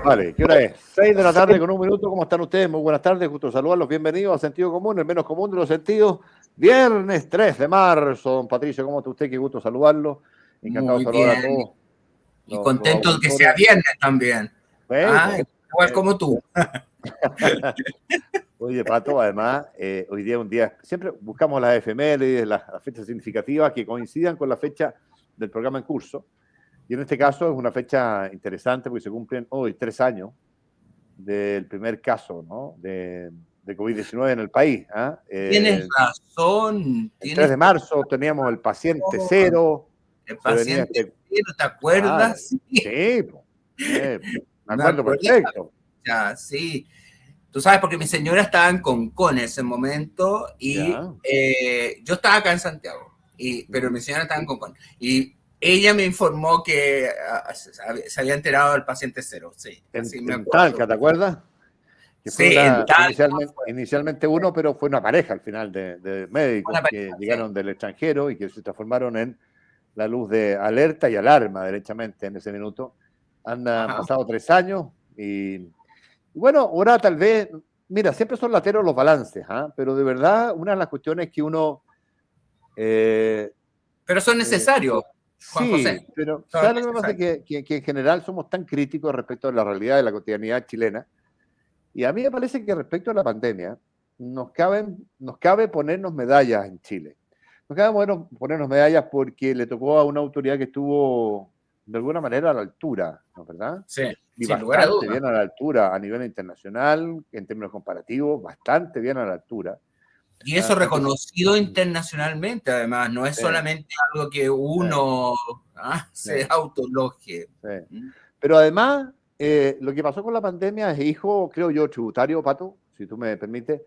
Vale, ¿qué hora es? 6 de la tarde con un minuto. ¿Cómo están ustedes? Muy buenas tardes, gusto saludarlos. Bienvenidos a Sentido Común, el menos común de los sentidos. Viernes 3 de marzo. Don Patricio, ¿cómo está usted? Qué gusto saludarlo. Encantado de Muy saludar a bien. todos Y los contento de que sea auditores. viernes también. Bueno, Igual como tú. Oye, Pato, además, hoy día es un día, siempre buscamos las efemérides, las fechas significativas que coincidan con la fecha del programa en curso. Y en este caso es una fecha interesante porque se cumplen hoy 3 años del primer caso, ¿no?, de COVID-19 en el país. Tienes razón. El 3 de marzo teníamos el paciente cero. El Se venía paciente este... cero, ¿te Claro, acuerdas? sí, me Me acuerdo acuerdo de la perfecto. fecha, sí. Tú sabes, porque mi señora estaba en Concón en ese momento y Ya. yo estaba acá en Santiago, pero mi señora estaba en Concón. Y ella me informó que se había enterado del paciente cero, sí, así me En acuerdo. Talca, ¿te acuerdas? Que fue Sí, en Talca inicialmente uno, pero fue una pareja al final de médicos una que pareja, sí. llegaron del extranjero y que se transformaron en la luz de alerta y alarma, derechamente, en ese minuto. Han Ajá. pasado 3 años y bueno, ahora tal vez, mira, siempre son lateros los balances, pero de verdad, una de las cuestiones que uno... Pero son necesarios, Juan sí, José. pero Son ¿sabes lo que pasa? necesarios. Que en general somos tan críticos respecto a la realidad de la cotidianidad chilena. Y a mí me parece que respecto a la pandemia, nos cabe ponernos medallas en Chile. Nos cabe ponernos medallas porque le tocó a una autoridad que estuvo de alguna manera a la altura, ¿no es verdad? Sí, Y sin lugar a bastante dudas. bien a la altura a nivel internacional, en términos comparativos, bastante bien a la altura. Y eso Entonces, reconocido internacionalmente, además, no es solamente algo que uno se sí, autologie. sí. Pero además, lo que pasó con la pandemia es hijo, creo yo, tributario, Pato, si tú me permites,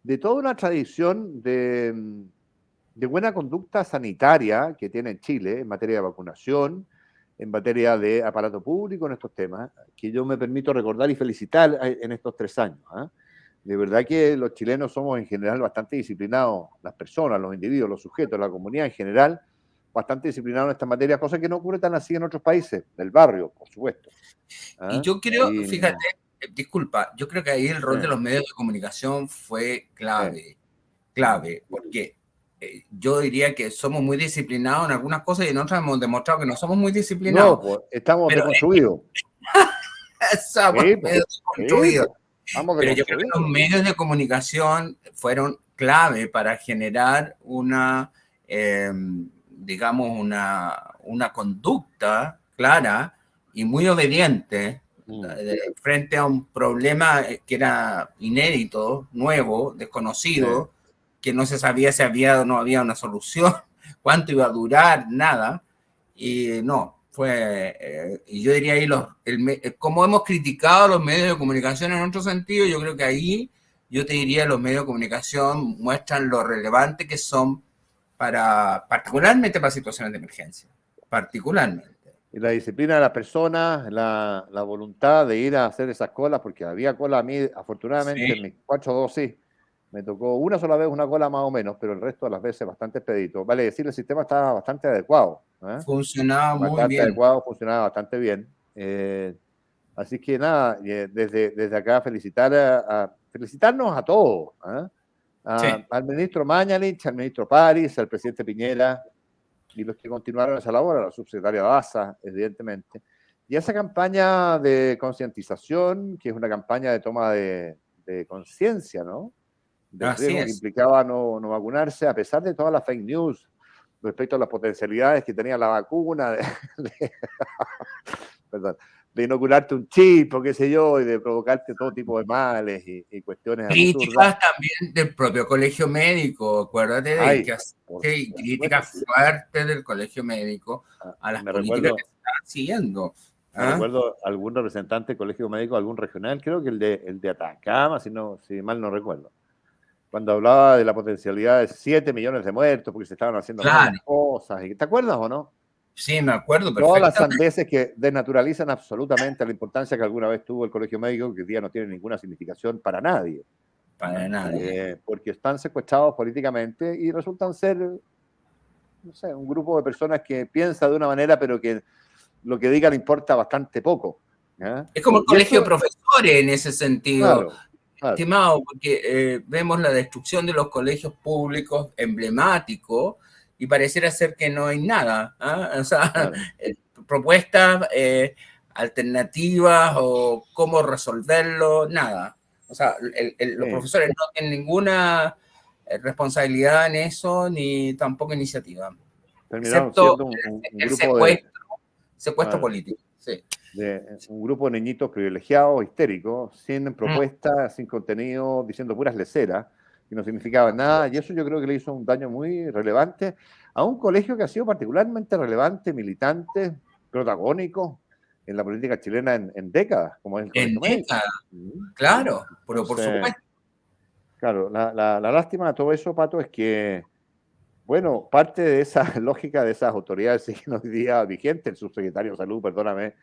de toda una tradición de buena conducta sanitaria que tiene Chile en materia de vacunación, en materia de aparato público en estos temas, que yo me permito recordar y felicitar en estos 3 años. De verdad que los chilenos somos en general bastante disciplinados, las personas, los individuos, los sujetos, la comunidad en general, bastante disciplinados en esta materia, cosa que no ocurre tan así en otros países, del barrio, por supuesto. Y yo creo, fíjate, disculpa, yo creo que ahí el rol de los medios de comunicación fue clave, porque yo diría que somos muy disciplinados en algunas cosas y en otras hemos demostrado que no somos muy No, disciplinados. pues estamos Pero deconstruidos. estamos Sí, pues, medio sí, construidos. pues, estamos Pero yo creo que los deconstruidos. medios de comunicación fueron clave para generar digamos, una conducta clara y muy obediente frente a un problema que era inédito, nuevo, desconocido, que no se sabía si había o no había una solución, cuánto iba a durar, nada. Y no, y yo diría ahí, como hemos criticado a los medios de comunicación en otro sentido, yo creo que ahí, yo te diría, los medios de comunicación muestran lo relevante que son particularmente para situaciones de emergencia, particularmente. Y la disciplina de las personas, la voluntad de ir a hacer esas colas, porque había cola a mí, afortunadamente, Sí, en mis 4 dosis, me tocó una sola vez una cola más o menos, pero el resto de las veces bastante expedito. Vale decir, el sistema estaba bastante adecuado. funcionaba muy Bastante bien. adecuado, funcionaba bastante bien. Así que nada, desde acá felicitarnos a todos. Sí. Al ministro Mañalich, al ministro París, al presidente Piñera, y los que continuaron esa labor, a la subsecretaria Daza, evidentemente. Y esa campaña de concientización, que es una campaña de toma de conciencia, ¿no?, del Así riesgo que es. implicaba no vacunarse, a pesar de todas las fake news respecto a las potencialidades que tenía la vacuna, perdón, de inocularte un chip o qué sé yo, y de provocarte todo tipo de males y cuestiones absurdas. Críticas también del propio colegio médico, acuérdate de Ay, que por hace supuesto. críticas fuertes del colegio médico a las Me políticas que recuerdo, se están siguiendo. me recuerdo algún representante del colegio médico, algún regional, creo que el de Atacama, si mal no recuerdo, cuando hablaba de la potencialidad de 7 millones de muertos porque se estaban haciendo mal las Claro, cosas. ¿Te acuerdas o no? sí, me acuerdo Todas las perfectamente. sandeces que desnaturalizan absolutamente la importancia que alguna vez tuvo el colegio médico, que hoy día no tiene ninguna significación para nadie, Para nadie. porque están secuestrados políticamente y resultan ser, no sé, un grupo de personas que piensa de una manera, pero que lo que diga le importa bastante poco. ¿Ya? Es como el Y colegio de eso, profesores en ese sentido, claro, claro. estimado, porque vemos la destrucción de los colegios públicos emblemáticos y pareciera ser que no hay nada. ¿Ah? O sea, Claro, propuestas alternativas o cómo resolverlo, nada. O sea, los sí. profesores no tienen ninguna responsabilidad en eso, ni tampoco iniciativa, Terminaron excepto siendo un el grupo de, secuestro claro, político. Sí. un grupo de niñitos privilegiados, histéricos, sin Mm. propuestas, sin contenido, diciendo puras leceras, que no significaban nada, y eso yo creo que le hizo un daño muy relevante a un colegio que ha sido particularmente relevante, militante, protagónico en la política chilena en décadas, como es el En Colegio Médico. décadas, Mm. claro, pero por Entonces, supuesto. claro, la lástima de todo eso, Pato, es que, bueno, parte de esa lógica de esas autoridades siguen hoy día vigente, el subsecretario de Salud, perdóname,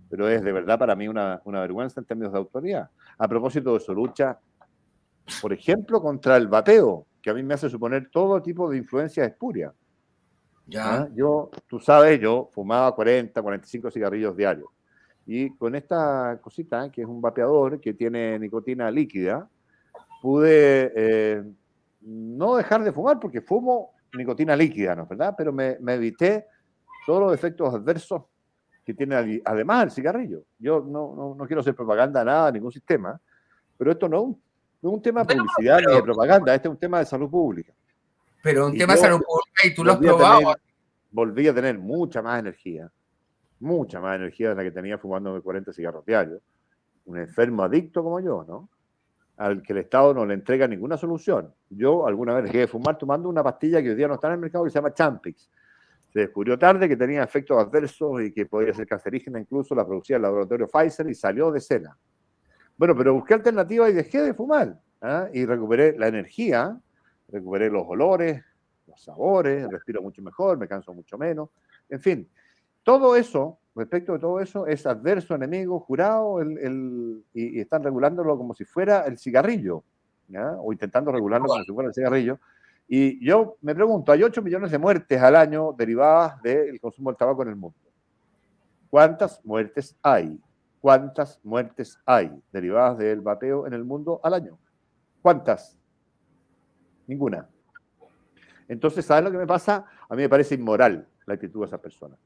pero es de verdad para mí una vergüenza en términos de autoridad. A propósito de su lucha, por ejemplo, contra el vapeo, que a mí me hace suponer todo tipo de influencia espuria. Ya, ¿Ah? Yo, tú sabes, yo fumaba 40, 45 cigarrillos diarios. Y con esta cosita, que es un vapeador que tiene nicotina líquida, pude no dejar de fumar porque fumo nicotina líquida, ¿no es verdad? Pero me evité todos los efectos adversos que tiene además el cigarrillo. Yo no quiero hacer propaganda a nada, a ningún sistema, pero esto no es un tema de bueno, publicidad ni de propaganda, este es un tema de salud pública. pero un Y tema de salud yo pública y tú lo has volví a probado. tener, volví a tener mucha más energía de la que tenía fumando 40 cigarros diarios. Un enfermo adicto como yo, ¿no? Al que el Estado no le entrega ninguna solución. Yo alguna vez dejé de fumar tomando una pastilla que hoy día no está en el mercado que se llama Champix. Se descubrió tarde que tenía efectos adversos y que podía ser cancerígena, incluso la producía el laboratorio Pfizer y salió de escena. Bueno, pero busqué alternativas y dejé de fumar. ¿Ah? Y recuperé la energía, recuperé los olores, los sabores, respiro mucho mejor, me canso mucho menos. En fin, todo eso, respecto de todo eso, es adverso, enemigo, jurado, y están regulándolo como si fuera el cigarrillo, ¿ya? O intentando regularlo como si fuera el cigarrillo. Y yo me pregunto, hay 8 millones de muertes al año derivadas del consumo del tabaco en el mundo. ¿Cuántas muertes hay? ¿Cuántas muertes hay derivadas del vapeo en el mundo al año? ¿Cuántas? Ninguna. Entonces, ¿sabes lo que me pasa? A mí me parece inmoral la actitud de esas personas.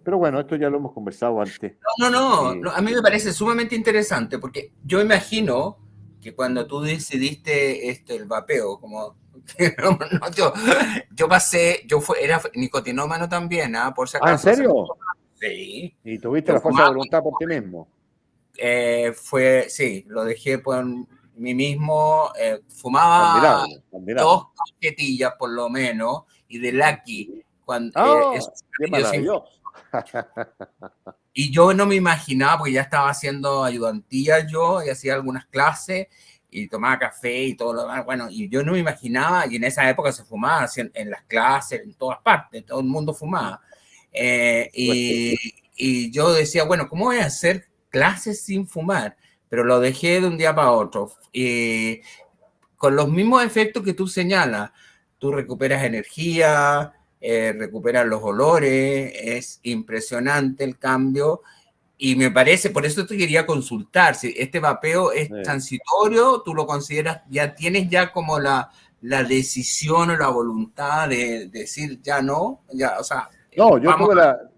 Pero bueno, esto ya lo hemos conversado antes. No, a mí me parece sumamente interesante porque yo imagino que cuando tú decidiste el vapeo, como yo pasé, era nicotinómano también, ¿ah? Por si Ah, ¿en acaso. serio? Sí, Y tuviste yo la fuerza de fumaba, voluntad por ti mismo. sí, lo dejé por mí mismo, fumaba Admirable, admirable. 2 cajetillas por lo menos, y de Lucky, cuando, ¡Ah! esos ¡Qué cigarrillos sin. maravilloso! Y yo no me imaginaba, porque ya estaba haciendo ayudantía yo, y hacía algunas clases, y tomaba café y todo lo demás. Bueno, y yo no me imaginaba, y en esa época se fumaba así en las clases, en todas partes, todo el mundo fumaba. Por supuesto. Y yo decía, bueno, ¿cómo voy a hacer clases sin fumar? Pero lo dejé de un día para otro. Con los mismos efectos que tú señalas, tú recuperas energía, recuperas los olores, es impresionante el cambio. Y me parece, por eso te quería consultar, si este vapeo es transitorio, tú lo consideras, ya tienes ya como la decisión o la voluntad de decir ya no, ya, o sea, No, yo vamos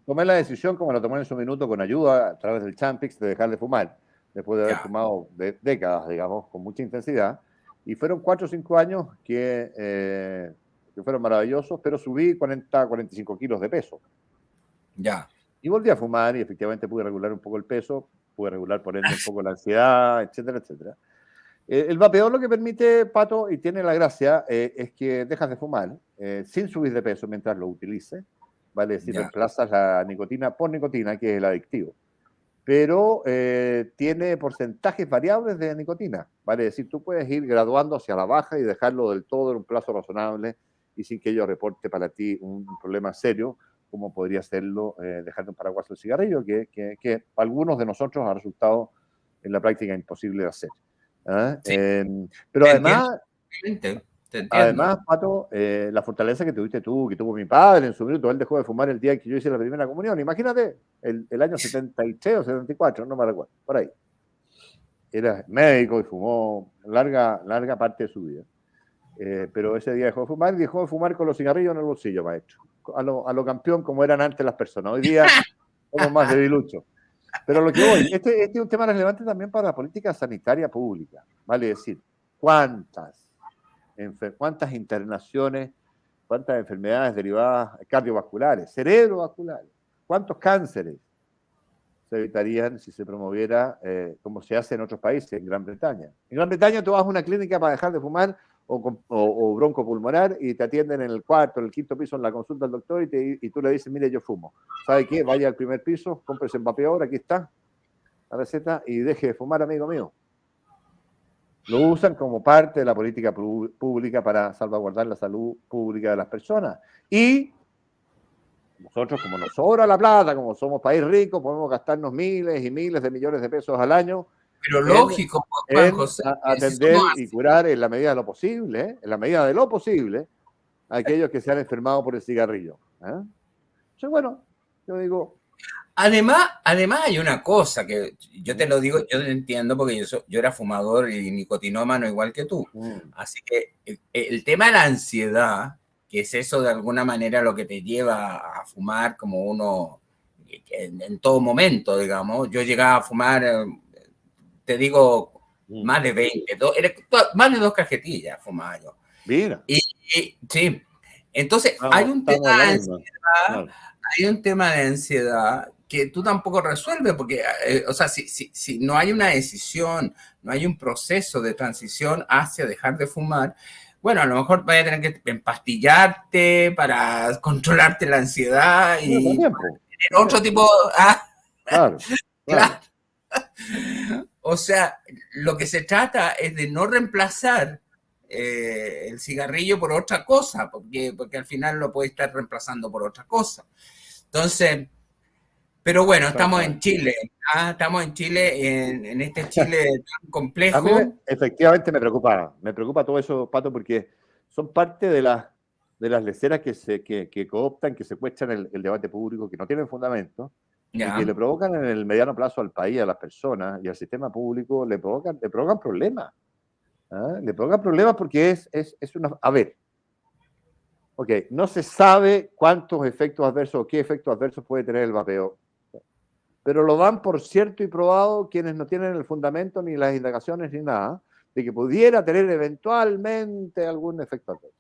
tomé la decisión, como la tomé en su minuto, con ayuda a través del Champix, de dejar de fumar, después de haber ya, fumado décadas, digamos, con mucha intensidad. Y fueron 4 o 5 años que fueron maravillosos, pero subí 40, 45 kilos de peso. ya. Y volví a fumar y efectivamente pude regular un poco el peso, pude regular por ende un poco la ansiedad, etcétera, etcétera. El vapeador lo que permite, Pato, y tiene la gracia, es que dejas de fumar sin subir de peso mientras lo utilices, ¿vale? Es decir, Ya. reemplazas la nicotina por nicotina, que es el adictivo. Pero tiene porcentajes variables de nicotina, ¿vale? Es decir, tú puedes ir graduando hacia la baja y dejarlo del todo en un plazo razonable y sin que ello reporte para ti un problema serio, como podría serlo dejando un paraguas el cigarrillo, que para algunos de nosotros ha resultado en la práctica imposible de hacer. ¿Ah? Sí, Pero te entiendo además, perfectamente. te entiendo. Además, Pato, la fortaleza que tuviste tú, que tuvo mi padre en su minuto, él dejó de fumar el día que yo hice la primera comunión. Imagínate, el año 73 o 74, no me recuerdo, por ahí. Era médico y fumó larga parte de su vida. Pero ese día dejó de fumar y dejó de fumar con los cigarrillos en el bolsillo, maestro. A lo campeón como eran antes las personas. Hoy día somos más debiluchos. Pero lo que voy, este es un tema relevante también para la política sanitaria pública. Vale decir, ¿cuántas internaciones, cuántas enfermedades derivadas cardiovasculares, cerebrovasculares, cuántos cánceres se evitarían si se promoviera como se hace en otros países, en Gran Bretaña? En Gran Bretaña tú vas a una clínica para dejar de fumar o broncopulmonar y te atienden en el cuarto, en el quinto piso en la consulta del doctor y tú le dices, mire, yo fumo. ¿Sabe qué? Vaya al primer piso, cómprese en vapeador, aquí está la receta y deje de fumar, amigo mío. Lo usan como parte de la política pública para salvaguardar la salud pública de las personas. Y nosotros, como nos sobra la plata, como somos país rico, podemos gastarnos miles y miles de millones de pesos al año Pero lógico, Juan José, atender y curar en la medida de lo posible, a aquellos que se han enfermado por el cigarrillo. Entonces, bueno, yo digo... Además hay una cosa que yo te lo digo, yo lo entiendo porque yo era fumador y nicotinómano igual que tú. Así que el tema de la ansiedad, que es eso de alguna manera lo que te lleva a fumar como uno en todo momento, digamos. Yo llegaba a fumar, te digo, más de 20, más de 2 cajetillas fumaba yo. Mira. Y sí, entonces hay un tema de ansiedad, claro. Hay un tema de ansiedad que tú tampoco resuelves, porque, o sea, si no hay una decisión, no hay un proceso de transición hacia dejar de fumar, bueno, a lo mejor vaya a tener que empastillarte para controlarte la ansiedad y tener otro tipo... Claro. O sea, lo que se trata es de no reemplazar el cigarrillo por otra cosa, porque al final lo puede estar reemplazando por otra cosa. Entonces, pero bueno, estamos en Chile, en este Chile tan complejo. A mí efectivamente me preocupa todo eso, Pato, porque son parte de las leceras que cooptan, que secuestran el debate público, que no tienen fundamento, y que le provocan en el mediano plazo al país, a las personas y al sistema público, le provocan problemas. Le provocan problemas porque es una... A ver, no se sabe cuántos efectos adversos o qué efectos adversos puede tener el vapeo, pero lo dan por cierto y probado quienes no tienen el fundamento ni las indagaciones ni nada de que pudiera tener eventualmente algún efecto adverso.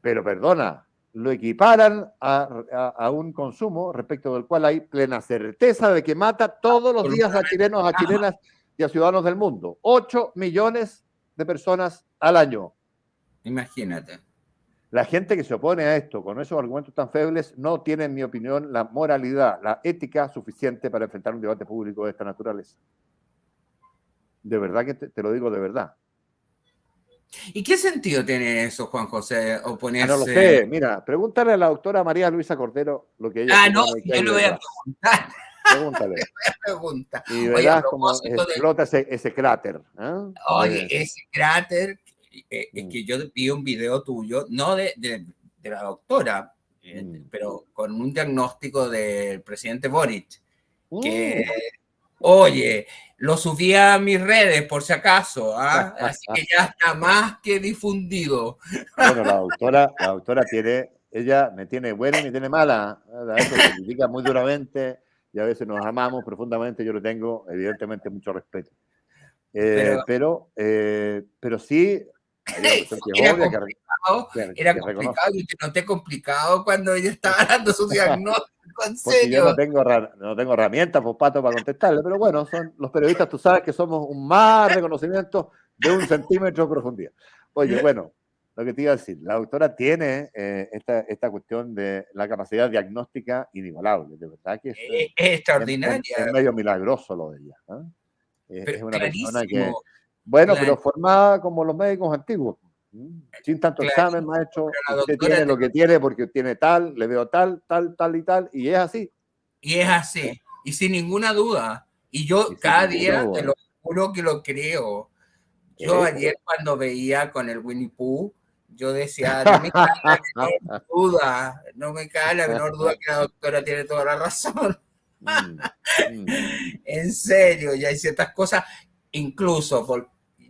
Pero perdona, lo equiparan a un consumo respecto del cual hay plena certeza de que mata todos los días a chilenos, a chilenas y a ciudadanos del mundo. 8 millones de personas al año. Imagínate. La gente que se opone a esto con esos argumentos tan febles no tiene, en mi opinión, la moralidad, la ética suficiente para enfrentar un debate público de esta naturaleza. De verdad que te lo digo de verdad. ¿Y qué sentido tiene eso, Juan José, oponerse? No lo sé. Mira, pregúntale a la doctora María Luisa Cordero lo que ella... no, yo le voy a preguntar. Pregúntale. Y verás cómo explota ese cráter. Oye, ese cráter... Es que yo vi un video tuyo, no de la doctora, pero con un diagnóstico del presidente Boric, que, oye, lo subí a mis redes por si acaso, así que ya está más que difundido. Bueno, la doctora ella me tiene buena y me tiene mala, a veces me critica muy duramente y a veces nos amamos profundamente, yo le tengo evidentemente mucho respeto. Pero sí... Era complicado y te noté complicado cuando ella estaba dando su diagnóstico, en serio. Porque yo no tengo herramientas, pues, Pato, para contestarle, pero bueno, son los periodistas, tú sabes que somos un mar de conocimiento de 1 centímetro de profundidad. Oye, bueno, lo que te iba a decir, la doctora tiene esta cuestión de la capacidad diagnóstica inigualable, de verdad que es extraordinaria. Es medio milagroso lo de ella. Es una persona que... Bueno, pero formada como los médicos antiguos, sin tanto examen, maestro. Usted tiene lo que tiene porque tiene tal, le veo tal y tal, y es así. Y es así, y sin ninguna duda. Y yo cada día te lo juro que lo creo. Yo ayer cuando veía con el Winnie Pooh Yo decía, no me cae la menor duda, no me cae la menor duda que la doctora tiene toda la razón. En serio, y hay ciertas cosas, incluso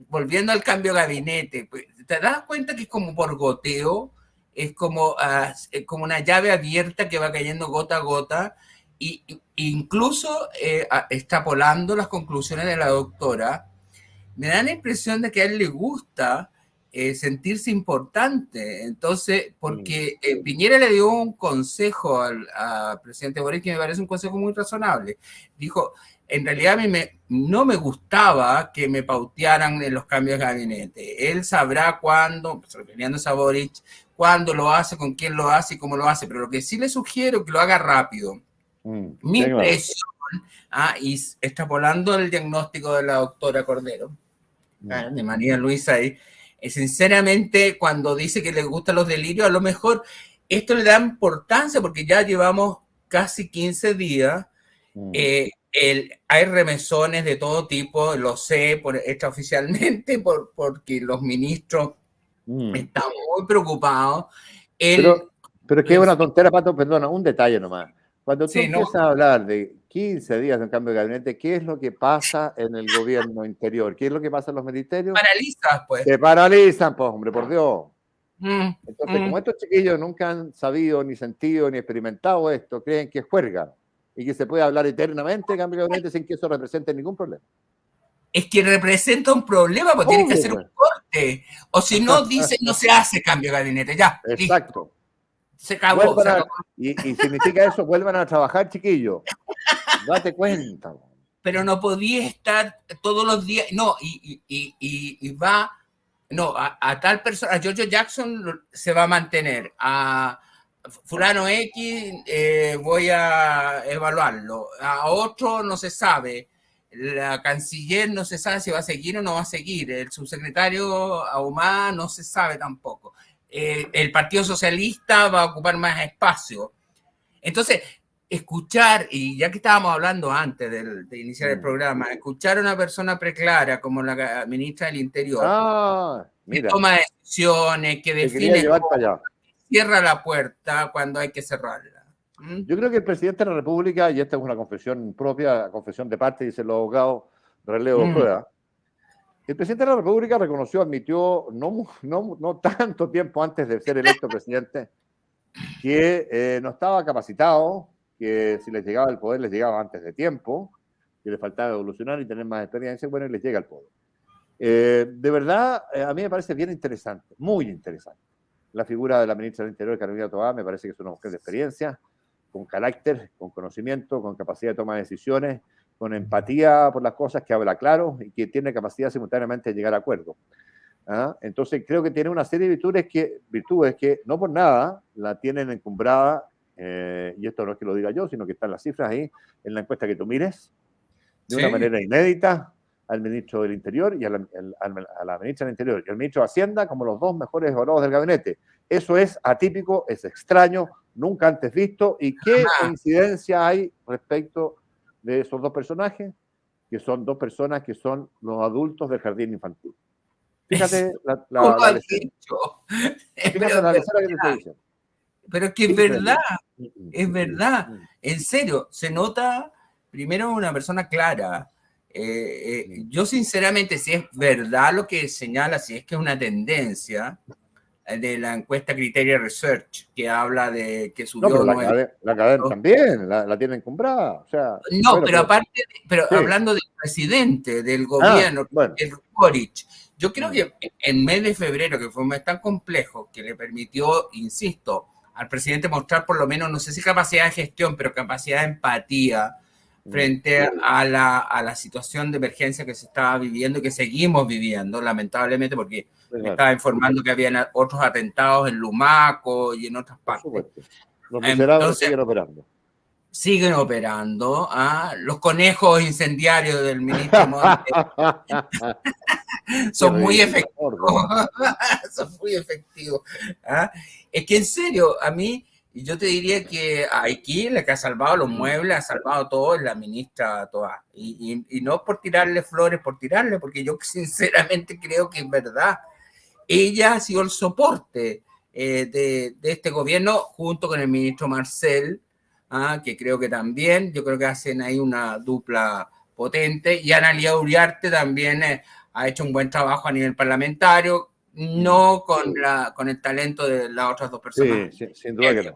volviendo al cambio de gabinete, te das cuenta que es como por goteo, es como una llave abierta que va cayendo gota a gota, y incluso extrapolando las conclusiones de la doctora, me da la impresión de que a él le gusta sentirse importante. Entonces, porque Piñera le dio un consejo al presidente Boric que me parece un consejo muy razonable. Dijo, en realidad a mí no me gustaba que me pautearan en los cambios de gabinete. Él sabrá cuándo, refiriéndose a Boric, cuándo lo hace, con quién lo hace y cómo lo hace. Pero lo que sí le sugiero es que lo haga rápido. Mi impresión, y extrapolando el diagnóstico de la doctora Cordero, de María Luisa ahí, sinceramente, cuando dice que le gustan los delirios, a lo mejor esto le da importancia porque ya llevamos casi 15 días. Hay remesones de todo tipo, lo sé extraoficialmente, porque los ministros están muy preocupados. Pero es que es una tontera, Pato, perdona, un detalle nomás. Cuando tú empiezas a hablar de 15 días de un cambio de gabinete, ¿qué es lo que pasa en el gobierno interior? ¿Qué es lo que pasa en los ministerios? Paralizas, pues. Se paralizan, pues, hombre, por Dios. Entonces, como estos chiquillos nunca han sabido, ni sentido, ni experimentado esto, creen que es juerga y que se puede hablar eternamente de cambio de gabinete sin que eso represente ningún problema. Es que representa un problema, porque tiene que hacer un corte. O si no, dice, no se hace cambio de gabinete. Ya, exacto. Listo. Se acabó. Y significa eso, vuelvan a trabajar, chiquillos. Date cuenta. Pero no podía estar todos los días. No, y va. No, a tal persona, a George Jackson se va a mantener. A fulano X voy a evaluarlo. A otro no se sabe. La canciller no se sabe si va a seguir o no va a seguir. El subsecretario Ahumada no se sabe tampoco. El Partido Socialista va a ocupar más espacio. Entonces, escuchar, y ya que estábamos hablando antes de iniciar el programa, escuchar a una persona preclara como la ministra del Interior, que toma decisiones, que define, que cierra la puerta cuando hay que cerrarla. Yo creo que el presidente de la República, y esta es una confesión propia, confesión de parte, dice el abogado Relevo Prueba, el presidente de la República reconoció, admitió, no tanto tiempo antes de ser electo presidente, que no estaba capacitado, que si les llegaba el poder les llegaba antes de tiempo, que le faltaba evolucionar y tener más experiencia, bueno, y les llega el poder. De verdad, a mí me parece bien interesante, muy interesante. La figura de la ministra del Interior, Carolina Toá, me parece que es una mujer de experiencia, con carácter, con conocimiento, con capacidad de toma de decisiones, con empatía por las cosas, que habla claro y que tiene capacidad simultáneamente de llegar a acuerdos. Entonces creo que tiene una serie de virtudes que no por nada la tienen encumbrada, y esto no es que lo diga yo, sino que están las cifras ahí en la encuesta que tú mires, de una manera inédita, al ministro del Interior y a la ministra del Interior y al ministro de Hacienda como los dos mejores evaluados del gabinete. Eso es atípico, es extraño, nunca antes visto. ¿Y qué coincidencia hay respecto de esos dos personajes? Que son dos personas que son los adultos del jardín infantil. Fíjate la lecera. Fíjate la lecera que te estoy diciendo. Pero es que es verdad. En serio, se nota primero una persona clara. Yo sinceramente, si es verdad lo que señala, si es que es una tendencia de la encuesta Criteria Research, que habla de que subió... No, pero la cadena también, la tienen comprada. O sea, no, bueno, pero aparte, hablando del presidente, del gobierno, el Boric, yo creo que en mes de febrero, que fue un mes tan complejo, que le permitió, insisto, al presidente mostrar por lo menos, no sé si capacidad de gestión, pero capacidad de empatía frente a la situación de emergencia que se estaba viviendo y que seguimos viviendo, lamentablemente, porque me estaba informando que habían otros atentados en Lumaco y en otras partes. Los miserables siguen operando. Siguen operando. Los conejos incendiarios del ministro Monte son muy efectivos. Son muy efectivos. Es que en serio, a mí, yo te diría que aquí la que ha salvado los muebles, ha salvado todo, es la ministra Toá. Y no por tirarle flores, por tirarle, porque yo sinceramente creo que es verdad. ella ha sido el soporte de este gobierno junto con el ministro Marcel, que creo que también, yo creo que hacen ahí una dupla potente, y Analía Uriarte también ha hecho un buen trabajo a nivel parlamentario, no con el talento de las otras dos personas. Sí, sin duda que no.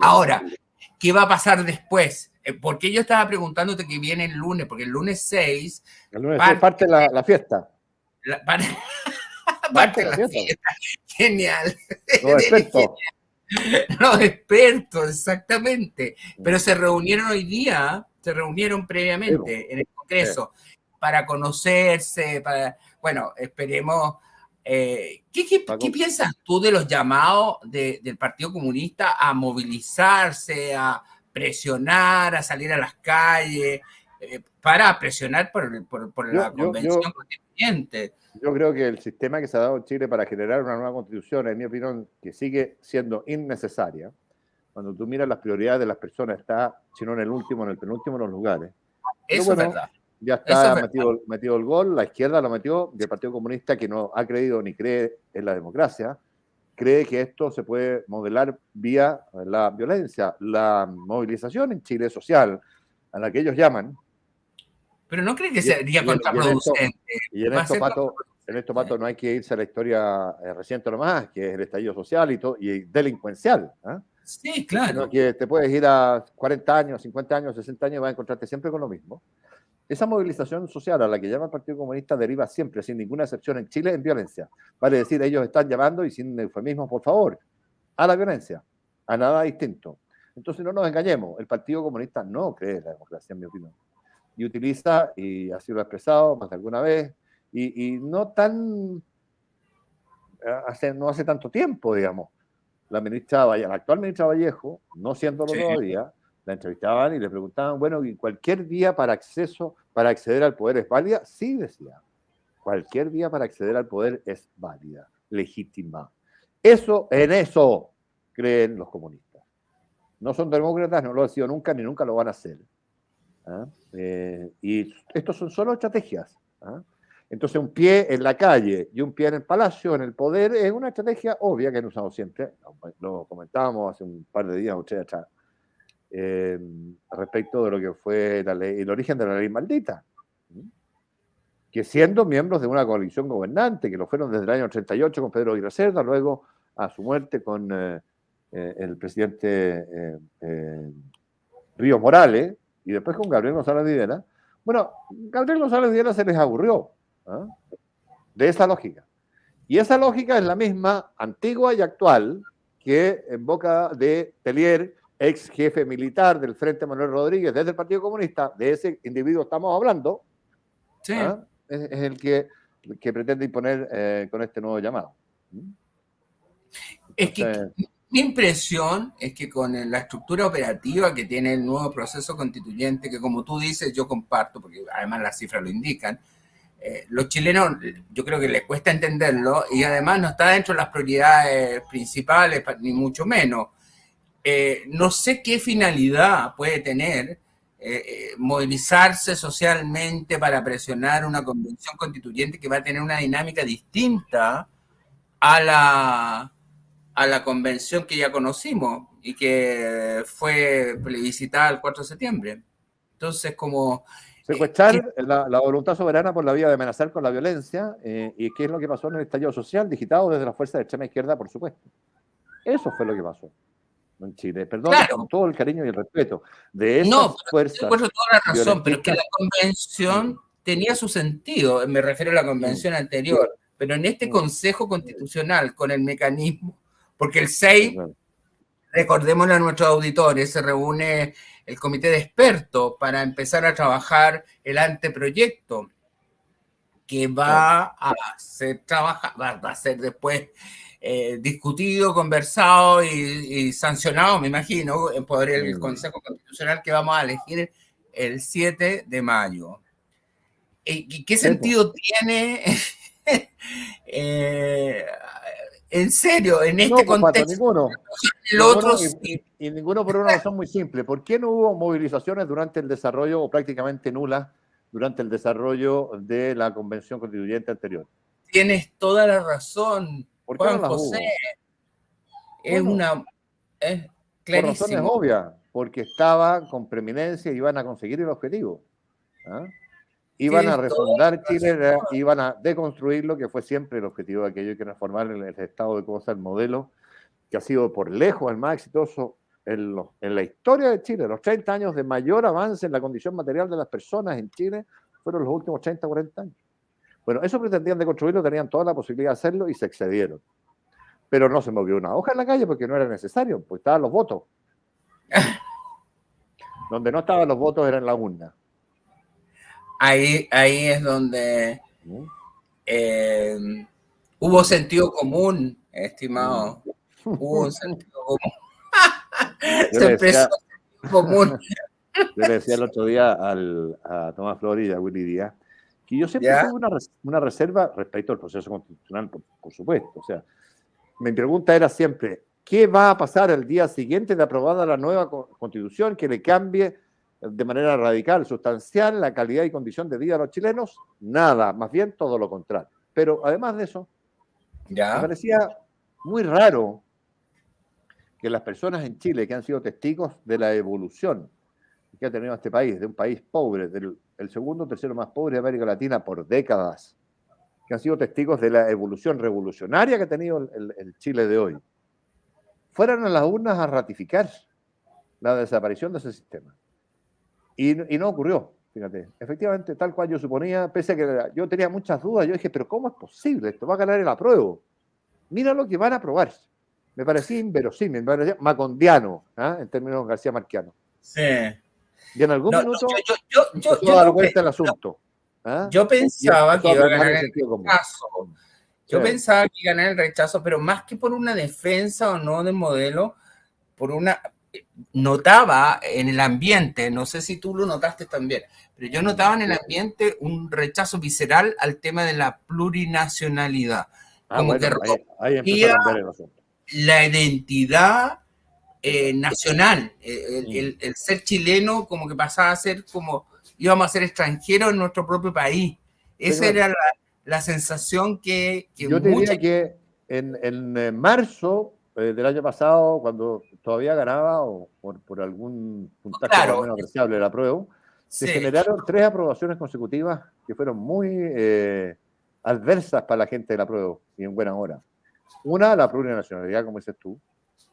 Ahora, ¿qué va a pasar después? Porque yo estaba preguntándote que viene el lunes, porque el lunes 6... El lunes 6 parte la fiesta. Parte la fiesta. Genial. Los expertos. Los expertos, exactamente. Pero se reunieron hoy día, se reunieron previamente en el Congreso para conocerse, bueno, esperemos. ¿Qué piensas tú de los llamados del Partido Comunista a movilizarse, a presionar, a salir a las calles, para presionar por la convención constituyente? Yo creo que el sistema que se ha dado en Chile para generar una nueva constitución, en mi opinión, que sigue siendo innecesaria. Cuando tú miras las prioridades de las personas, está, si no en el último, en el penúltimo de los lugares. Eso es verdad. Ya está metido el gol, la izquierda lo metió, y el Partido Comunista, que no ha creído ni cree en la democracia, cree que esto se puede modelar vía la violencia, la movilización en Chile social, a la que ellos llaman. Pero no cree que sería contraproducente. Y en esto, Pato, no hay que irse a la historia reciente nomás, que es el estallido social y delincuencial. Sí, claro. Que te puedes ir a 40 años, 50 años, 60 años y vas a encontrarte siempre con lo mismo. Esa movilización social a la que llama el Partido Comunista deriva siempre, sin ninguna excepción en Chile, en violencia. Vale decir, ellos están llamando, y sin eufemismo, por favor, a la violencia, a nada distinto. Entonces no nos engañemos, el Partido Comunista no cree en la democracia, en mi opinión. Y utiliza, y así lo ha expresado más de alguna vez, y no hace tanto tiempo, digamos. La actual ministra Vallejo, no siéndolo todavía, la entrevistaban y le preguntaban, bueno, ¿y cualquier vía para acceder al poder es válida? Sí, decía. Cualquier vía para acceder al poder es válida, legítima. En eso creen los comunistas. No son demócratas, no lo han sido nunca, ni nunca lo van a hacer. Y estos son solo estrategias. Entonces, un pie en la calle y un pie en el palacio, en el poder, es una estrategia obvia que han usado siempre. Lo comentábamos hace un par de días o tres atrás, respecto de lo que fue el origen de la ley maldita. Que siendo miembros de una coalición gobernante, que lo fueron desde el año 38 con Pedro Aguirre Cerda, luego a su muerte con el presidente Ríos Morales, y después con Gabriel González Videla. Bueno, Gabriel González Videla se les aburrió de esa lógica. Y esa lógica es la misma antigua y actual que en boca de Tellier, ex jefe militar del Frente Manuel Rodríguez desde el Partido Comunista, de ese individuo estamos hablando, es el que pretende imponer con este nuevo llamado. Es que mi impresión es que con la estructura operativa que tiene el nuevo proceso constituyente, que como tú dices, yo comparto, porque además las cifras lo indican, los chilenos yo creo que les cuesta entenderlo, y además no está dentro de las prioridades principales, ni mucho menos. No sé qué finalidad puede tener movilizarse socialmente para presionar una convención constituyente que va a tener una dinámica distinta a la convención que ya conocimos y que fue plebiscitada el 4 de septiembre. Entonces, como... Secuestrar la voluntad soberana por la vía de amenazar con la violencia, y qué es lo que pasó en el estallido social, digitado desde las fuerzas de extrema izquierda, por supuesto. Eso fue lo que pasó en Chile. Perdón, claro, con todo el cariño y el respeto de esas fuerzas. No, toda la razón, pero es que la convención tenía su sentido, me refiero a la convención anterior, pero en este Consejo Constitucional, con el mecanismo, porque el 6, recordémosle a nuestros auditores, se reúne el comité de expertos para empezar a trabajar el anteproyecto que va a ser después discutido, conversado y sancionado, me imagino, por el Consejo Constitucional que vamos a elegir el 7 de mayo. ¿Y qué sentido tiene, en serio, en este contexto? Y ninguno por una razón muy simple. ¿Por qué no hubo movilizaciones durante el desarrollo, o prácticamente nulas, durante el desarrollo de la convención constituyente anterior? tienes toda la razón, ¿Por qué no Juan las José. hubo? Es Bueno, es por razones clarísimo. obvias, porque estaban con preeminencia y iban a conseguir el objetivo. ¿Ah? Iban a Tienes toda refundar la Chile, razón. iban a deconstruir lo que fue siempre el objetivo de aquello, que transformar el estado de cosas, el modelo que ha sido por lejos el más exitoso en la historia de Chile. Los 30 años de mayor avance en la condición material de las personas en Chile fueron los últimos 30 o 40 años. Bueno, eso pretendían deconstruirlo, tenían toda la posibilidad de hacerlo y se excedieron. Pero no se movió una hoja en la calle porque no era necesario, pues estaban los votos. Donde no estaban los votos era en la urna. Ahí es donde hubo sentido común, estimado. Hubo un sentido común. Yo Se le expresó decía, sentido común. yo le decía el otro día a Tomás Flores y a Willy Díaz que yo siempre ¿Ya? tuve una reserva respecto al proceso constitucional, por supuesto. O sea, mi pregunta era siempre, ¿qué va a pasar el día siguiente de aprobada la nueva constitución que le cambie de manera radical, sustancial, la calidad y condición de vida a los chilenos? Nada, más bien todo lo contrario. Pero además de eso, me ¿Ya? parecía muy raro que las personas en Chile que han sido testigos de la evolución que ha tenido este país, de un país pobre, el segundo o tercero más pobre de América Latina por décadas, que han sido testigos de la evolución revolucionaria que ha tenido el Chile de hoy, fueran a las urnas a ratificar la desaparición de ese sistema. Y no ocurrió, fíjate. Efectivamente, tal cual yo suponía, pese a que yo tenía muchas dudas, yo dije, pero ¿cómo es posible? Esto va a ganar el apruebo. Mira lo que van a aprobar. Me parecía inverosímil, me parecía macondiano, ¿eh? En términos García Marquiano. Sí. Y en algún No, minuto yo empezó a dar no vuelta el asunto. ¿Eh? yo Y pensaba que empezó a iba a primar ganar el el sentido común. rechazo. Sí. Yo pensaba que iba a ganar el rechazo, pero más que por una defensa o no del modelo, por una... Notaba en el ambiente, no sé si tú lo notaste también, pero yo notaba en el ambiente un rechazo visceral al tema de la plurinacionalidad, como que Bueno, ahí empezó a rompía cambiar el asunto. la identidad Sí. nacional, el ser chileno como que pasaba a ser como íbamos a ser extranjeros en nuestro propio país. Sí, Esa claro. era la sensación que Yo te mucha... diría que en marzo del año pasado, cuando todavía ganaba, o por algún puntaje más o Claro, menos apreciable de la prueba, se sí, generaron 3 aprobaciones consecutivas que fueron muy adversas para la gente de la prueba, y en buena hora. Una, la plurinacionalidad, como dices tú.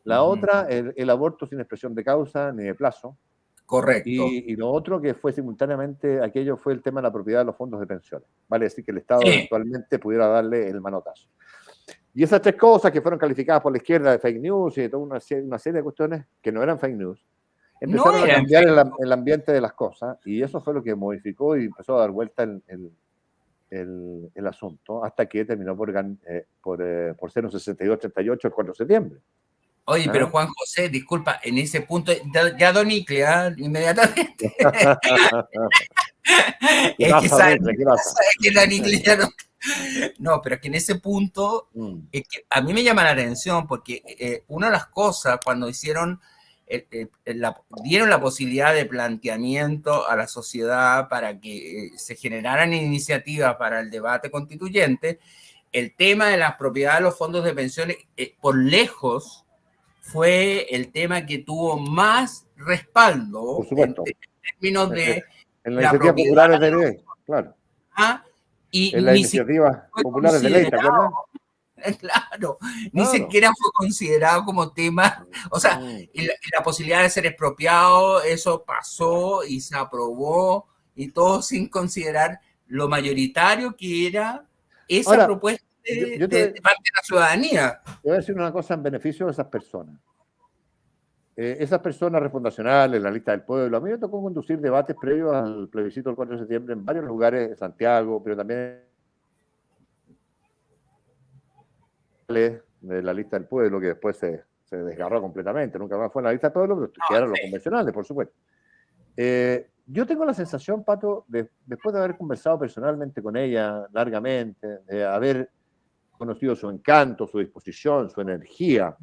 La otra, el aborto sin expresión de causa ni de plazo. correcto. Y lo otro que fue simultáneamente, aquello fue el tema de la propiedad de los fondos de pensiones. Vale decir que el Estado Sí. eventualmente pudiera darle el manotazo. Y esas 3 cosas que fueron calificadas por la izquierda de fake news y de toda una serie de cuestiones que no eran fake news, No empezaron a era cambiar el ambiente de las cosas y eso fue lo que modificó y empezó a dar vuelta el asunto hasta que terminó por ser un 62-38 el 4 de septiembre. Oye, pero ¿Ah? Juan José, disculpa, en ese punto, ya Don Iclea, inmediatamente. ¿Qué Es que pasa, sabe Ricle? ¿Qué pasa? que Don Iclea no. No, pero es que en ese punto, es que a mí me llama la atención porque una de las cosas cuando hicieron, dieron la posibilidad de planteamiento a la sociedad para que se generaran iniciativas para el debate constituyente, el tema de las propiedades de los fondos de pensiones, por lejos, fue el tema que tuvo más Por respaldo en supuesto. términos de En las la iniciativas propiedad, populares de ley, claro. y En las ni siquiera iniciativas fue populares de ley, ¿te acuerdas? considerado, claro, ni Claro. siquiera fue considerado como tema, o sea, la posibilidad de ser expropiado, eso pasó y se aprobó y todo sin considerar lo mayoritario que era esa Ahora, propuesta yo de parte de la ciudadanía. te voy a decir una cosa en beneficio de esas personas. Esas personas refundacionales, la lista del pueblo, a mí me tocó conducir debates previos al plebiscito del 4 de septiembre en varios lugares de Santiago, pero también de la lista del pueblo, que después se desgarró completamente, nunca más fue en la lista del pueblo, pero quedaron los convencionales, por supuesto. Yo tengo la sensación, Pato, después de haber conversado personalmente con ella largamente, de haber conocido su encanto, su disposición, su energía,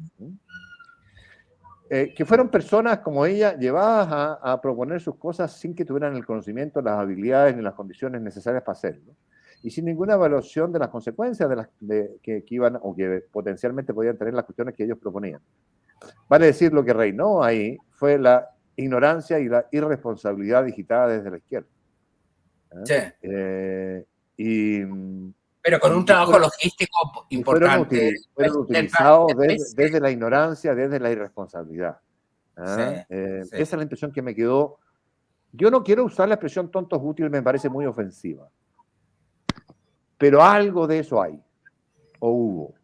que fueron personas como ella llevadas a proponer sus cosas sin que tuvieran el conocimiento, las habilidades ni las condiciones necesarias para hacerlo. y sin ninguna evaluación de las consecuencias que iban o que potencialmente podían tener las cuestiones que ellos proponían. Vale decir, lo que reinó ahí fue la ignorancia y la irresponsabilidad digitada desde la izquierda. Pero con un trabajo logístico importante. Fueron utilizados desde la ignorancia, desde la irresponsabilidad. Esa es la impresión que me quedó. Yo no quiero usar la expresión tontos útiles, me parece muy ofensiva. Pero algo de eso hay, o hubo.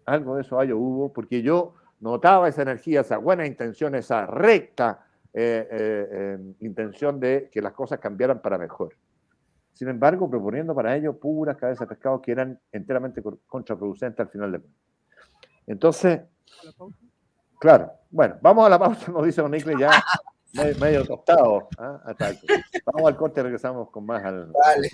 Algo de eso hay o hubo, porque yo notaba esa energía, esa buena intención, esa recta intención de que las cosas cambiaran para mejor. Sin embargo, proponiendo para ello puras cabezas de pescado que eran enteramente contraproducentes al final de mes. Entonces, claro, bueno, vamos a la pausa, nos dice Don Nicle, ya medio tostado. Vamos al corte y regresamos con más al... Vale.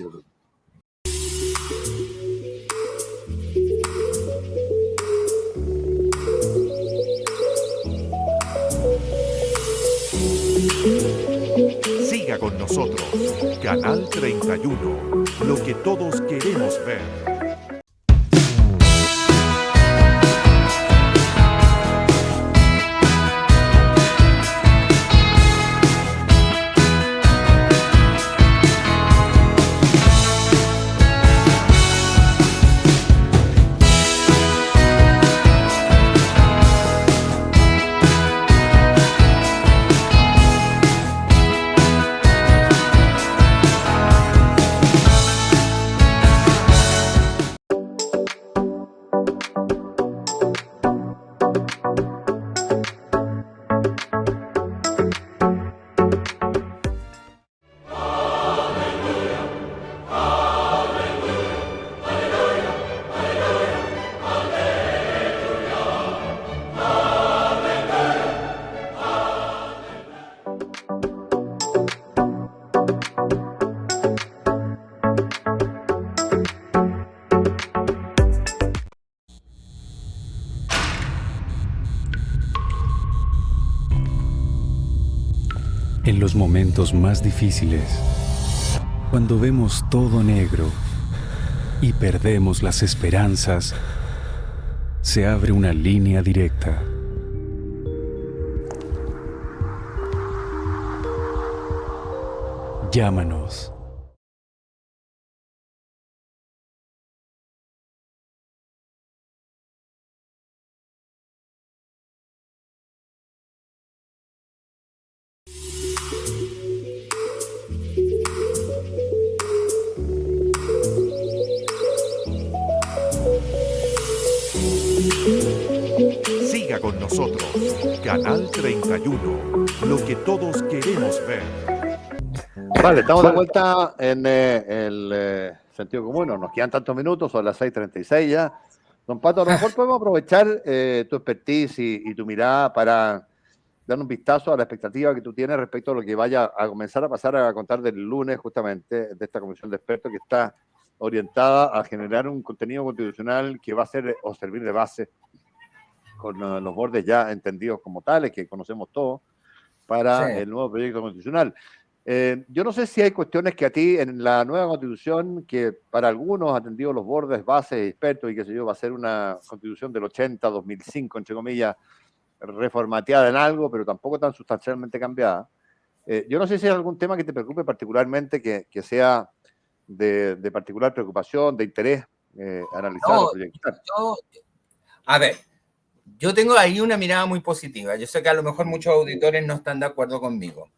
Siga con nosotros, Canal 31, lo que todos queremos ver. En los momentos más difíciles, cuando vemos todo negro y perdemos las esperanzas, se abre una línea directa. Llámanos. Siga con nosotros, Canal 31, lo que todos queremos ver. Vale, estamos de vuelta en el sentido común. No nos quedan tantos minutos, son las 6:36 ya. Don Pato, a lo mejor podemos aprovechar tu expertise y tu mirada para dar un vistazo a la expectativa que tú tienes respecto a lo que vaya a comenzar a pasar a contar del lunes, justamente, de esta comisión de expertos que está orientada a generar un contenido constitucional que va a ser o servir de base con los bordes ya entendidos como tales, que conocemos todos, para el nuevo proyecto constitucional. Yo no sé si hay cuestiones que a ti en la nueva constitución, que para algunos ha tendido los bordes, bases, expertos y qué sé yo, va a ser una constitución del 80, 2005, entre comillas, reformateada en algo, pero tampoco tan sustancialmente cambiada. Yo no sé si hay algún tema que te preocupe particularmente, que sea de particular preocupación, de interés, analizar o proyectar. A ver, yo tengo ahí una mirada muy positiva. Yo sé que a lo mejor muchos auditores no están de acuerdo conmigo,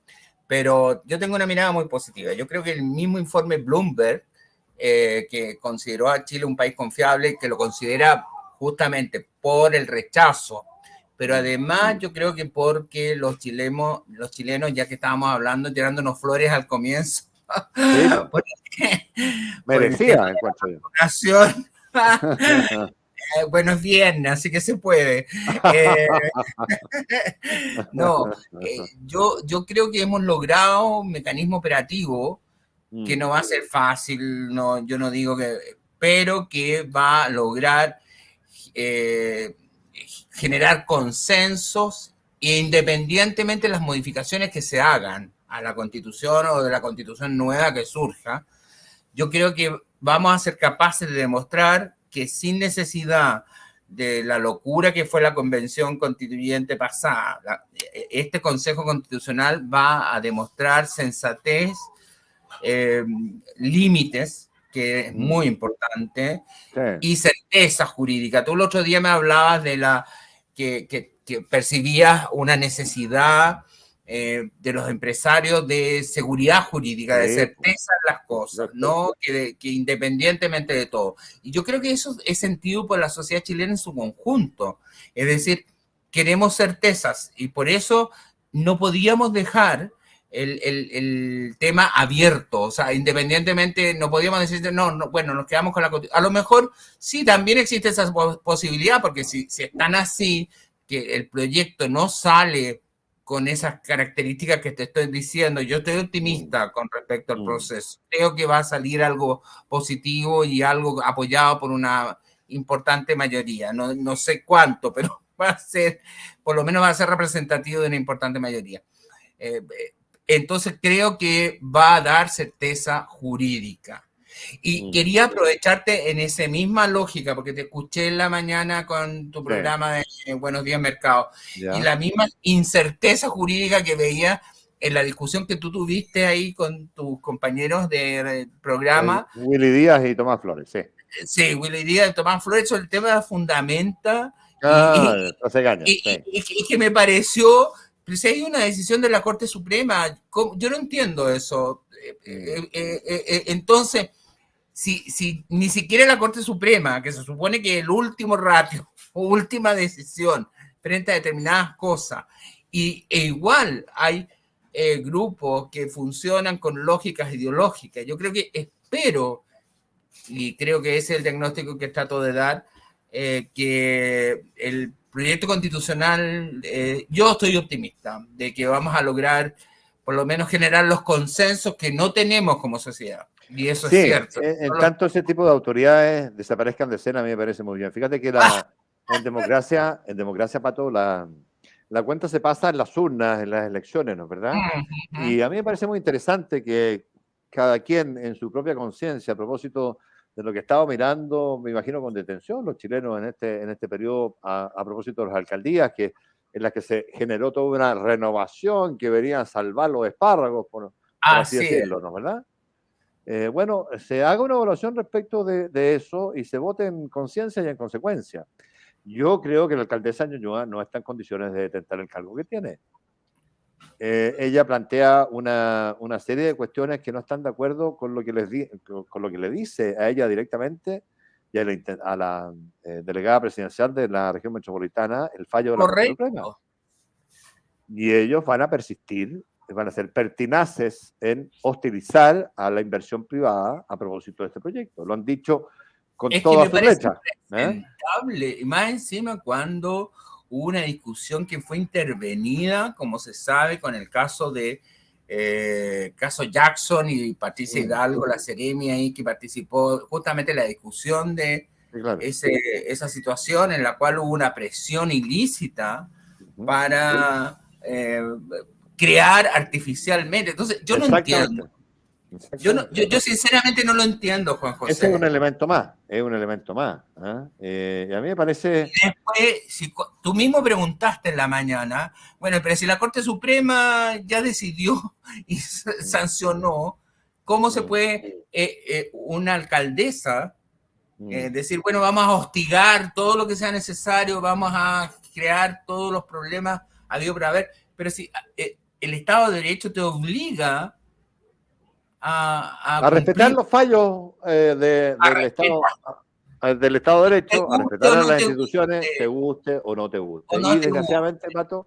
pero yo tengo una mirada muy positiva. Yo creo que el mismo informe Bloomberg, que consideró a Chile un país confiable, que lo considera justamente por el rechazo, pero además yo creo que porque los chilenos, ya que estábamos hablando, tirándonos flores al comienzo, sí, merecía en cuanto a bueno, es viernes, así que se puede. Yo creo que hemos logrado un mecanismo operativo que no va a ser fácil, yo no digo que, pero que va a lograr generar consensos independientemente de las modificaciones que se hagan a la Constitución o de la Constitución nueva que surja. yo creo que vamos a ser capaces de demostrar que sin necesidad de la locura que fue la convención constituyente pasada, este Consejo Constitucional va a demostrar sensatez, límites, que es muy importante, Sí. y certeza jurídica. Tú el otro día me hablabas de que percibías una necesidad de los empresarios de seguridad jurídica, de Sí, certeza en las cosas, exacto. ¿no? Que independientemente de todo. Y yo creo que eso es sentido por la sociedad chilena en su conjunto. Es decir, queremos certezas y por eso no podíamos dejar el tema abierto, o sea, independientemente, no podíamos decir, no, bueno, nos quedamos con la Constitución. A lo mejor sí, también existe esa posibilidad, porque si están así, que el proyecto no sale con esas características que te estoy diciendo, yo estoy optimista con respecto al proceso. Creo que va a salir algo positivo y algo apoyado por una importante mayoría. No sé cuánto, pero va a ser, por lo menos va a ser representativo de una importante mayoría. Entonces creo que va a dar certeza jurídica. Y quería aprovecharte en esa misma lógica, porque te escuché en la mañana con tu programa de Buenos Días Mercado, y la misma incerteza jurídica que veía en la discusión que tú tuviste ahí con tus compañeros de programa. Willy Díaz y Tomás Flores, sí. Sí, Willy Díaz y Tomás Flores, sobre el tema de la fundamenta. Y que me pareció, pues si hay una decisión de la Corte Suprema, yo no entiendo eso. Entonces, si ni siquiera la Corte Suprema, que se supone que el último ratio o última decisión frente a determinadas cosas, e igual hay grupos que funcionan con lógicas ideológicas, yo creo que espero, y creo que ese es el diagnóstico que trato de dar, que el proyecto constitucional, yo estoy optimista de que vamos a lograr por lo menos generar los consensos que no tenemos como sociedad. Y eso es cierto. En tanto ese tipo de autoridades desaparezcan de escena, a mí me parece muy bien. Fíjate que en democracia, Pato, la cuenta se pasa en las urnas, en las elecciones, ¿no es verdad? Y a mí me parece muy interesante que cada quien en su propia conciencia, a propósito de lo que estaba mirando, me imagino con detención, los chilenos en este periodo, a propósito de las alcaldías, en las que se generó toda una renovación que venía a salvar los espárragos, por así decirlo, ¿no es verdad? Bueno, se haga una evaluación respecto de eso y se vote en conciencia y en consecuencia. Yo creo que la alcaldesa Ñuñoa no está en condiciones de detentar el cargo que tiene. Ella plantea una serie de cuestiones que no están de acuerdo con lo que le dice a ella directamente y a la delegada presidencial de la región metropolitana el fallo de la Corte Suprema. Y ellos van a persistir, van a ser pertinaces en hostilizar a la inversión privada a propósito de este proyecto. Lo han dicho con todas sus letras. Y más encima cuando hubo una discusión que fue intervenida, como se sabe, con el caso de caso Jackson y Patricia Hidalgo, la Seremi ahí que participó justamente en la discusión de esa situación en la cual hubo una presión ilícita para crear artificiencia. Entonces, yo no entiendo. Yo sinceramente no lo entiendo, Juan José. Ese es un elemento más, Y a mí me parece... Y después, si tú mismo preguntaste en la mañana, bueno, pero si la Corte Suprema ya decidió y sancionó, ¿cómo se puede una alcaldesa decir, bueno, vamos a hostigar todo lo que sea necesario, vamos a crear todos los problemas habido para ver? Pero si el Estado de Derecho te obliga a respetar los fallos del Estado de Derecho, a respetar las instituciones, te guste o no te guste. Y desgraciadamente, Pato,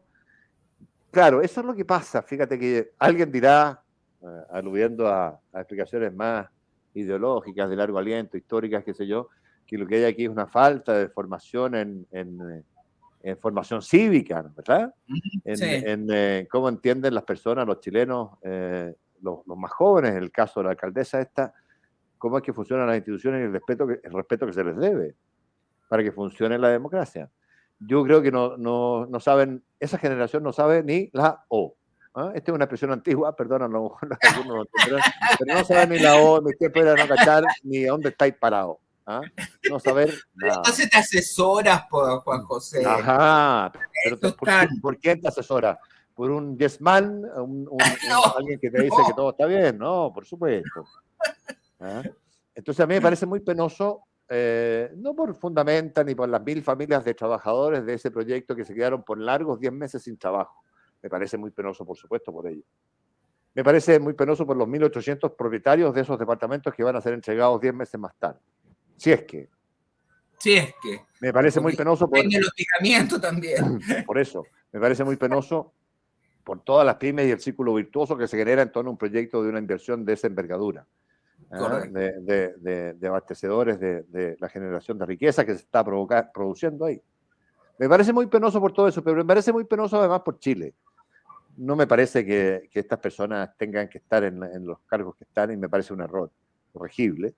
claro, eso es lo que pasa. Fíjate que alguien dirá, aludiendo a explicaciones más ideológicas, de largo aliento, históricas, qué sé yo, que lo que hay aquí es una falta de formación en formación cívica, ¿verdad? En cómo entienden las personas, los chilenos, los más jóvenes, en el caso de la alcaldesa esta, cómo es que funcionan las instituciones y el respeto que se les debe para que funcione la democracia. Yo creo que no saben, esa generación no sabe ni la O. ¿ah? Esta es una expresión antigua, perdón, a lo mejor algunos lo entenderán, pero no saber ni la O, ni tiempo era no cachar, ni dónde estáis parados. ¿Ah? No saber nada. Entonces te asesoras, por Juan José. Ajá, pero Eso ¿por qué te asesora? ¿Por un yes man? ¿Alguien que te dice que todo está bien? No, por supuesto. ¿Ah? Entonces a mí me parece muy penoso, no por Fundamenta ni por las 1000 familias de trabajadores de ese proyecto que se quedaron por largos 10 meses sin trabajo. Me parece muy penoso, por supuesto, por ello. Me parece muy penoso por los 1800 propietarios de esos departamentos que van a ser entregados 10 meses más tarde. Si es que. Me parece muy penoso por el hostigamiento también. Por eso, me parece muy penoso por todas las pymes y el círculo virtuoso que se genera en torno a un proyecto de una inversión de esa envergadura. De abastecedores de la generación de riqueza que se está produciendo ahí. Me parece muy penoso por todo eso, pero me parece muy penoso además por Chile. No me parece que estas personas tengan que estar en los cargos que están y me parece un error corregible.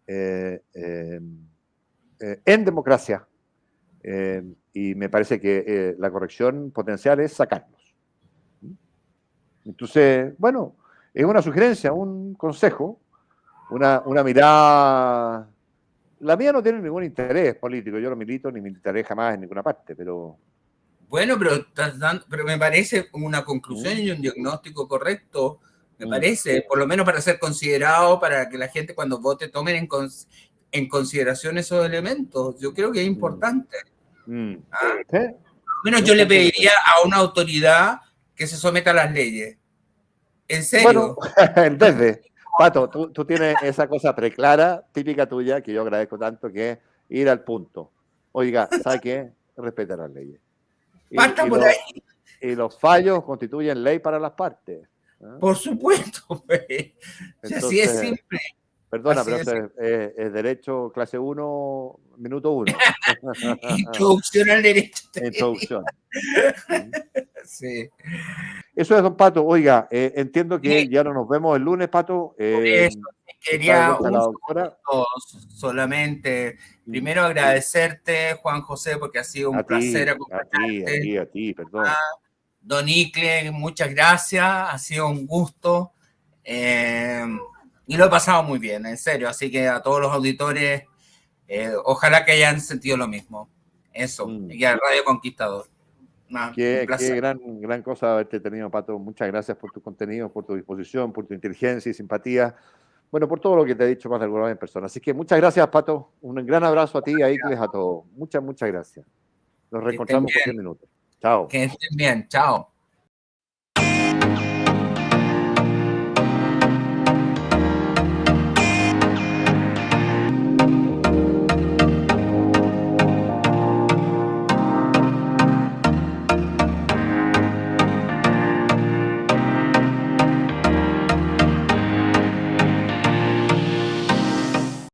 En democracia, y me parece que la corrección potencial es sacarlos. Entonces, bueno, es una sugerencia, un consejo, una mirada. La mía no tiene ningún interés político, yo no milito ni militaré jamás en ninguna parte, pero... Bueno, pero me parece una conclusión y un diagnóstico correcto, me parece, por lo menos para ser considerado, para que la gente cuando vote tomen en consideración esos elementos. Yo creo que es importante. ¿Sí? Por lo menos yo le pediría a una autoridad que se someta a las leyes. ¿En serio? Bueno, desde... Pato, tú tienes esa cosa preclara, típica tuya, que yo agradezco tanto, que es ir al punto. Oiga, ¿sabe qué? Respetar las leyes. Y los fallos constituyen ley para las partes. ¿Ah? Por supuesto. Entonces, así es simple. Perdona, pero es derecho clase 1, minuto 1. Introducción al derecho. Introducción. Sí. Eso es, don Pato. Oiga, entiendo que ya no nos vemos el lunes, Pato. Quería solamente primero agradecerte, Juan José, porque ha sido un placer acompañarte. A ti, perdón. Don Icle, muchas gracias, ha sido un gusto. Y lo he pasado muy bien, en serio. Así que a todos los auditores, ojalá que hayan sentido lo mismo. Eso, y al Radio Conquistador. Qué gran cosa haberte tenido, Pato. Muchas gracias por tu contenido, por tu disposición, por tu inteligencia y simpatía. Bueno, por todo lo que te he dicho más de alguna vez en persona. Así que muchas gracias, Pato. Un gran abrazo a ti y a Icles, a todos. Muchas gracias. Nos reencontramos en 10 minutos. Chao. Que estén bien. Chao.